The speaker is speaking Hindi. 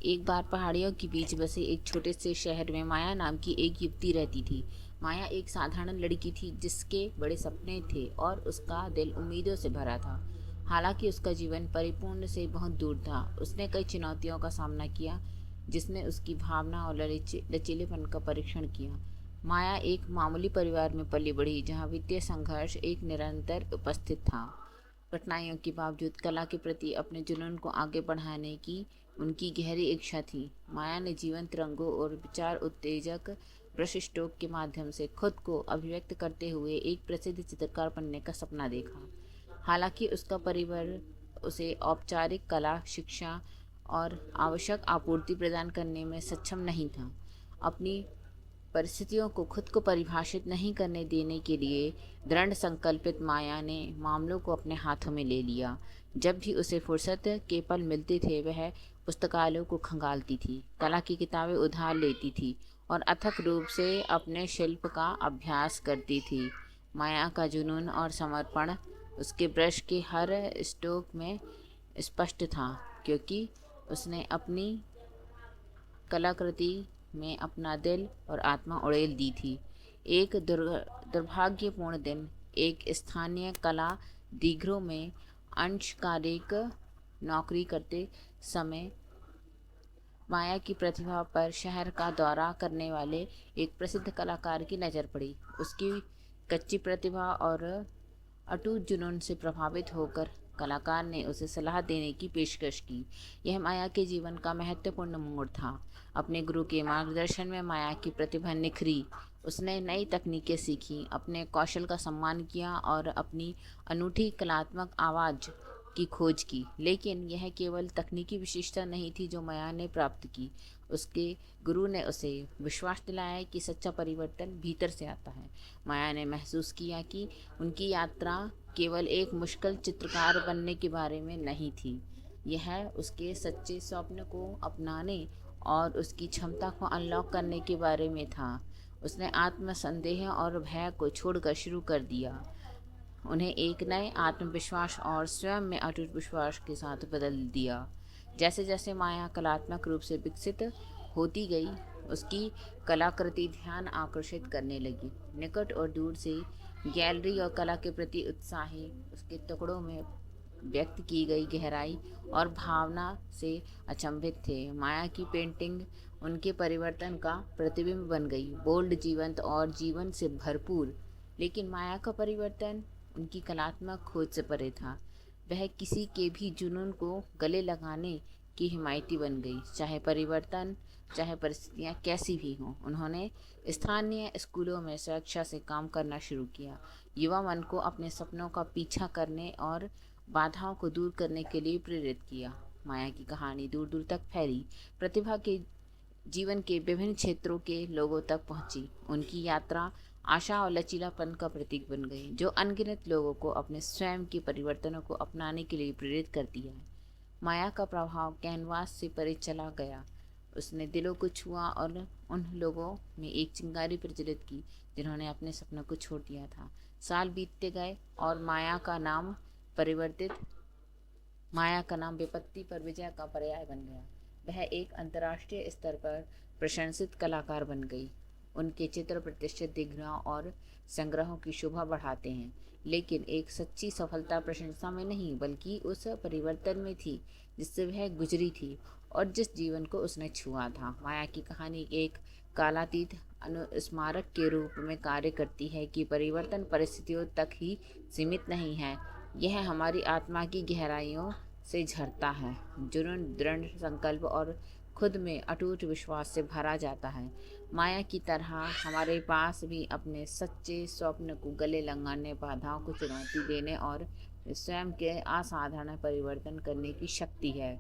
एक बार पहाड़ियों के बीच बसे एक छोटे से शहर में माया नाम की एक युवती रहती थी। माया एक साधारण लड़की थी जिसके बड़े सपने थे और उसका दिल उम्मीदों से भरा था। हालांकि उसका जीवन परिपूर्ण से बहुत दूर था। उसने कई चुनौतियों का सामना किया जिसने उसकी भावना और लचीलेपन का परीक्षण किया। माया एक मामूली परिवार में पली बढ़ी जहाँ वित्तीय संघर्ष एक निरंतर उपस्थित था। कठिनाइयों के बावजूद कला के प्रति अपने जुनून को आगे बढ़ाने की उनकी गहरी इच्छा थी। माया ने जीवंत रंगों और विचार उत्तेजक ब्रश स्ट्रोक के माध्यम से खुद को अभिव्यक्त करते हुए एक प्रसिद्ध चित्रकार बनने का सपना देखा। हालांकि उसका परिवार उसे औपचारिक कला शिक्षा और आवश्यक आपूर्ति प्रदान करने में सक्षम नहीं था। अपनी परिस्थितियों को खुद को परिभाषित नहीं करने देने के लिए दृढ़ संकल्पित माया ने मामलों को अपने हाथों में ले लिया। जब भी उसे फुर्सत के पल मिलते थे वह पुस्तकालयों को खंगालती थी, कला की किताबें उधार लेती थी और अथक रूप से अपने शिल्प का अभ्यास करती थी। माया का जुनून और समर्पण उसके ब्रश के हर स्ट्रोक में स्पष्ट था, क्योंकि उसने अपनी कलाकृति में अपना दिल और आत्मा उड़ेल दी थी। एक दुर्भाग्यपूर्ण दिन एक स्थानीय कला दीगरों में अंशकालिक नौकरी करते समय माया की प्रतिभा पर शहर का दौरा करने वाले एक प्रसिद्ध कलाकार की नज़र पड़ी। उसकी कच्ची प्रतिभा और अटूट जुनून से प्रभावित होकर कलाकार ने उसे सलाह देने की पेशकश की। यह माया के जीवन का महत्वपूर्ण मोड़ था। अपने गुरु के मार्गदर्शन में माया की प्रतिभा निखरी। उसने नई तकनीकें सीखी, अपने कौशल का सम्मान किया और अपनी अनूठी कलात्मक आवाज़ की खोज की। लेकिन यह केवल तकनीकी विशेषता नहीं थी जो माया ने प्राप्त की। उसके गुरु ने उसे विश्वास दिलाया कि सच्चा परिवर्तन भीतर से आता है। माया ने महसूस किया कि उनकी यात्रा केवल एक मुश्किल चित्रकार बनने के बारे में नहीं थी। यह उसके सच्चे स्वप्न को अपनाने और उसकी क्षमता को अनलॉक करने के बारे में था। उसने आत्मसंदेह और भय को छोड़कर शुरू कर दिया, उन्हें एक नए आत्मविश्वास और स्वयं में अटूट विश्वास के साथ बदल दिया। जैसे जैसे माया कलात्मक रूप से विकसित होती गई, उसकी कलाकृति ध्यान आकर्षित करने लगी। निकट और दूर से गैलरी और कला के प्रति उत्साही उसके टुकड़ों में व्यक्त की गई गहराई और भावना से अचंभित थे। माया की पेंटिंग उनके परिवर्तन का प्रतिबिंब बन गई, बोल्ड, जीवंत और जीवन से भरपूर। लेकिन माया का परिवर्तन उनकी कलात्मक खोज से परे था। वह किसी के भी जुनून को गले लगाने की हिमायती बन गई, चाहे परिस्थितियाँ कैसी भी हों। उन्होंने स्थानीय स्कूलों में स्वेच्छा से काम करना शुरू किया, युवा मन को अपने सपनों का पीछा करने और बाधाओं को दूर करने के लिए प्रेरित किया। माया की कहानी दूर दूर तक फैली, प्रतिभा के जीवन के विभिन्न क्षेत्रों के लोगों तक पहुंची। उनकी यात्रा आशा और लचीलापन का प्रतीक बन गई, जो अनगिनत लोगों को अपने स्वयं के परिवर्तनों को अपनाने के लिए प्रेरित करती है। माया का प्रभाव कैनवास से परे चला गया। उसने दिलों को छुआ और उन लोगों में एक चिंगारी प्रज्वलित की जिन्होंने अपने सपनों को छोड़ दिया था। साल बीतते गए और माया का नाम विपत्ति पर विजय का पर्याय बन गया। वह एक अंतर्राष्ट्रीय स्तर पर प्रशंसित कलाकार बन गई। उनके चित्र प्रतिष्ठित दिग्गजों और संग्रहों की शोभा बढ़ाते हैं। लेकिन एक सच्ची सफलता प्रशंसा में नहीं, बल्कि उस परिवर्तन में थी जिससे वह गुजरी थी और जिस जीवन को उसने छुआ था। माया की कहानी एक कालातीत अनुस्मारक के रूप में कार्य करती है कि परिवर्तन परिस्थितियों तक ही सीमित नहीं है, यह हमारी आत्मा की गहराइयों से झरता है। जुनून, दृढ़ संकल्प और खुद में अटूट विश्वास से भरा जाता है। माया की तरह हमारे पास भी अपने सच्चे स्वप्न को गले लगाने, बाधाओं को चुनौती देने और स्वयं के असाधारण परिवर्तन करने की शक्ति है।